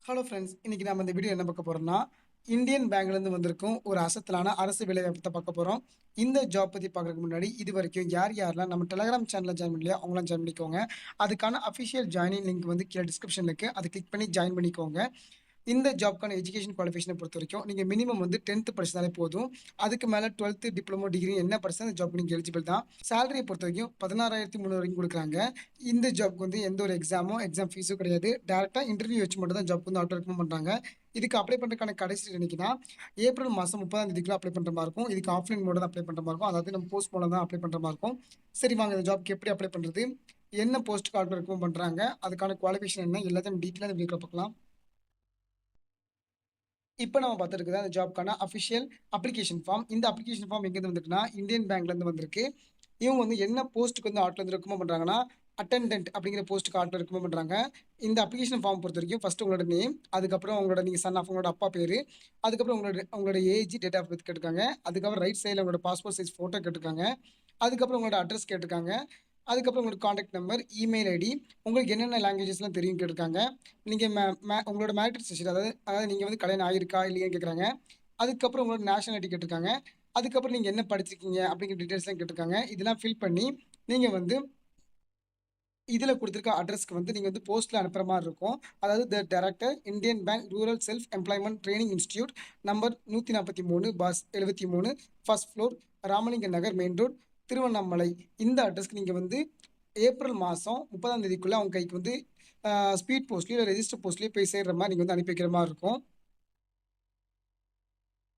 Hello friends, இன்னைக்கு நம்ம இந்த வீடியோ என்ன பார்க்க போறோம்னா, இந்தியன் பேங்க்லேருந்து வந்திருக்கும் ஒரு அசத்தலான அரசு வேலைவாய்ப்பை பார்க்க போறோம். இந்த ஜாப் பத்தி பார்க்கறதுக்கு முன்னாடி, இதுவரைக்கும் யார் யாரெல்லாம் நம்ம டெலகிராம் சேனல்ல ஜாயின் பண்ணலையோ அவங்களாம் ஜாயின் பண்ணிக்கோங்க. அதுக்கான அஃபிஷியல் ஜாயினிங் லிங்க் வந்து கீழ டிஸ்கிரிப்ஷன்ல இருக்கு. அதை கிளிக் பண்ணி ஜாயின் பண்ணிக்கோங்க. இந்த ஜாப்க்கான எஜுகேஷன் குவாலிஃபிகேஷனை பொறுத்தவரைக்கும், நீங்க மினிமம் வந்து 10th படிச்சிருந்தாலே போதும். அதுக்கு மேல 12th டிப்ளமோ, டிகிரி என்ன படிச்சா இந்த ஜாப்க்கு நீங்க எலிஜிபிள் தான். சேலரிய பொறுத்தவரைக்கும் 16,300 வரைக்கும் குடுக்குறாங்க. இந்த ஜாப்க்கு வந்து எந்த ஒரு எக்ஸாம் ஃபீஸும் கிடையாது. டைரக்ட்டா இன்டர்வியூ வச்சு மட்டும் தான் ஜாப்க்கு வந்து ஆட்டோ ரெக்ரூட்மெண்ட் பண்றாங்க. இதுக்கு அப்ளை பண்றதுக்கான கடைசி டேட் என்னைக்குன்னா, ஏப்ரல் மாசம் 30ஆம் தேதிக்குள்ள அப்ளை பண்ற மாரி இருக்கும். இதுக்கு ஆஃப்லைன் மோட்ல தான் அப்ளை பண்ற மாரி இருக்கும். அதாவது நம்ம போஸ்ட் மூலம் தான் அப்ளை பண்ற மாரி இருக்கும். சரி வாங்க இந்த ஜாப்க்கு எப்படி அப்ளை பண்றது? என்ன போஸ்ட்க்கு ஆட்டோ ரெக்ரூட்மெண்ட் பண்றாங்க? அதுக்கான குவாலிஃபிகேஷன் என்ன? எல்லாத்தையும் டீட்டெயிலா இந்த வீடியோல பார்க்கலாம். இப்ப நம்ம பார்த்துருக்குது அந்த ஜாப்க்கான அஃபிஷியல் அப்ளிகேஷன் ஃபார்ம். இந்த அப்ளிகேஷன் ஃபார்ம் எங்கேருந்து வந்திருக்குன்னா, இந்தியன் பேங்க்லேருந்து வந்திருக்கு. இவங்க வந்து என்ன போஸ்ட்டுக்கு வந்து ஆட்ல ரெக்கமெண்ட் பண்றாங்கன்னா, அட்டெண்டன்ட் அப்படிங்கிற போஸ்ட்டுக்கு ஆட்ல ரெக்கமெண்ட் பண்றாங்க. இந்த அப்ளிகேஷன் ஃபார்ம் பொறுத்தவரைக்கும் ஃபர்ஸ்ட் உங்களோட நேம், அதுக்கப்புறம் உங்களோட நீங்க சன் ஆஃப் உங்களோட அப்பா பேரு, அதுக்கப்புறம் உங்களோட ஏஜ், டேட் ஆஃப் பர்த் கேட்டிருக்காங்க. அதுக்கப்புறம் ரைட் சைடுல உங்களோட பாஸ்போர்ட் சைஸ் ஃபோட்டோ கேட்டிருக்காங்க. அதுக்கப்புறம் உங்களோட அட்ரஸ் கேட்டிருக்காங்க. அதுக்கப்புறம் உங்களோட கான்டாக்ட் நம்பர், இமெயில் ஐடி, உங்களுக்கு என்னென்ன லாங்குவேஜஸ்லாம் தெரியும்னு கேட்டிருக்காங்க. நீங்க மே மே உங்களோட மேரிட்டல் ஸ்டேட்டஸ் அதாவது அதாவது நீங்க வந்து கல்யாணம் ஆகியிருக்கா இல்லையான்னு கேட்குறாங்க. அதுக்கப்புறம் உங்களோட நேஷனாலிட்டி கேட்டிருக்காங்க. அதுக்கப்புறம் நீங்க என்ன படிச்சிருக்கீங்க அப்படிங்கிற டீட்டெயில்ஸ்லாம் கேட்டிருக்காங்க. இதெல்லாம் ஃபில் பண்ணி நீங்க வந்து இதில குடுத்திருக்க அட்ரஸ்க்கு வந்து நீங்க வந்து போஸ்ட்ல அனுப்புற மாரி இருக்கும். அதாவது the director Indian bank rural self employment training institute number 143/73 1 floor Ramalinga Nagar main road Tiruvannamalai. இந்த அட்ரஸ்க்கு நீங்க வந்து ஏப்ரல் மாசம் 30ஆம் தேதிக்குள்ள அவங்க கைக்கு வந்து ஸ்பீட் போஸ்ட்லயோ இல்ல ரெஜிஸ்டர் போஸ்ட்லயோ போய் சேர்ற மாரி நீங்க வந்து அனுப்பி வைக்கிற மாரி இருக்கும்.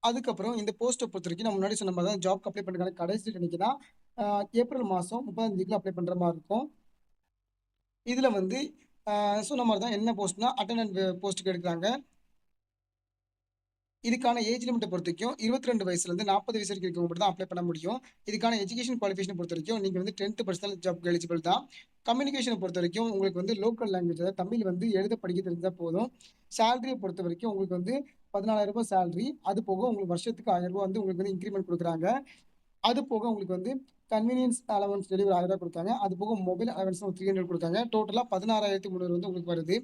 அதுக்கப்புறம் இந்த போஸ்ட்ட பொறுத்தவரைக்கும் நான் முன்னாடி சொன்ன மாரி தான் ஜாப்க்கு அப்ளை பண்றதுக்கான கடைசி டேட் என்னைக்குன்னா, ஏப்ரல் மாசம் 30ஆம் தேதிக்குள்ள அப்ளை பண்ற மாரி இருக்கும். இதுல வந்து சொன்ன மாரி தான் என்ன போஸ்ட்னா அட்டெண்டன்ட் போஸ்ட்டுக்கு எடுக்குறாங்க. இதுக்கான ஏஜ் லிமிட்ட பொறுத்தவரைக்கும் 22 வயசுலேருந்து 40 வயசு வரைக்கும் இருக்கவங்க மட்டும் தான் அப்ளை பண்ண முடியும். இதுக்கான எஜுகேஷன் குவாலிஃபிகேஷன பொறுத்தவரைக்கும் நீங்க வந்து 10th படிச்சாலும் ஜாப்க்கு எலிஜிபிள் தான். கம்யூனிகேஷன பொறுத்தவரைக்கும் உங்களுக்கு வந்து லோக்கல் லாங்குவேஜ் அதாவது தமிழ் வந்து எழுத படிக்க தெரிஞ்சா போதும். சேலரிய பொறுத்தவரைக்கும் உங்களுக்கு வந்து ரூ. 14,000 சேலரி. அது போக உங்களுக்கு வருஷத்துக்கு ரூ. 1000 வந்து உங்களுக்கு வந்து இன்கிரிமெண்ட் குடுக்குறாங்க. அது போக உங்களுக்கு வந்து கன்வீனியன்ஸ் அலவன்ஸ் டெய்லி ஒரு ரூ. 1000 குடுத்தாங்க. அது போக மொபைல் அலவன்ஸ் ஒரு 300 குடுத்தாங்க. டோட்டலா 16,300 வந்து உங்களுக்கு வருது.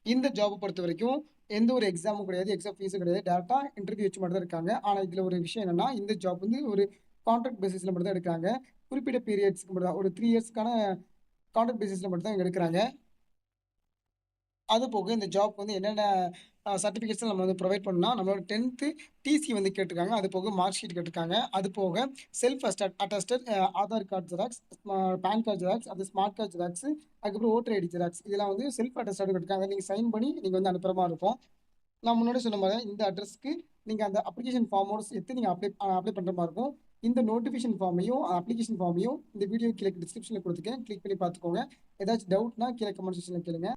இந்த ஜாப் பொறுத்தவரைக்கும் எந்த ஒரு எக்ஸாமும் கிடையாது. எக்ஸாம் ஃபீஸும் கிடையாது. டைரக்ட்டா இன்டர்வியூ வச்சு மட்டும் தான் இருக்காங்க. ஆனா இதுல ஒரு விஷயம் என்னன்னா, இந்த ஜாப் வந்து ஒரு கான்ட்ராக்ட் பேசிஸ்ல மட்டும் தான் எடுக்குறாங்க. குறிப்பிட்ட பீரியட்ஸ்க்கு மட்டும் தான். ஒரு 3 இயர்ஸ்க்கான கான்ட்ராக்ட் பேசிஸ்ல மட்டும் தான் இவங்க எடுக்குறாங்க. அது போக இந்த ஜாப்க்கு வந்து என்னென்ன சர்டிஃபிகேட்ஸ்லாம் நம்ம வந்து ப்ரொவைட் பண்ணணும்னா, நம்மளோட 10th டிசி வந்து கேட்டுருக்காங்க. அது போக மார்க் ஷீட் கேட்டுருக்காங்க. அது போக self attested Aadhaar card xerox, PAN card xerox, அது ஸ்மார்ட் கார்ட் ஜெராக்ஸ், அதுக்கப்புறம் ஓட்டர் ஐடி ஜெராக்ஸ் இதெல்லாம் வந்து செல்ஃப் அட்டஸ்டட் கேட்டுருக்காங்க. நீங்க சைன் பண்ணி நீங்க வந்து அனுப்புற மாரி இருக்கும். நான் முன்னாடி சொன்ன மாரி தான் இந்த அட்ரஸ்க்கு நீங்க அந்த அப்ளிகேஷன் ஃபார்மோட சேர்த்து நீங்க அப்ளை பண்ற மாரி இருக்கும். இந்த நோட்டிஃபிகேஷன் ஃபார்மையும், அப்ளிகேஷன் ஃபார்மையும் இந்த வீடியோ கீழ டிஸ்கிரிப்ஷன்ல குடுத்துருக்கேன். கிளிக் பண்ணி பார்த்துக்கோங்க. ஏதாச்சும் டவுட்னா கீழ கமெண்ட் செக்ஷன்ல கேளுங்க.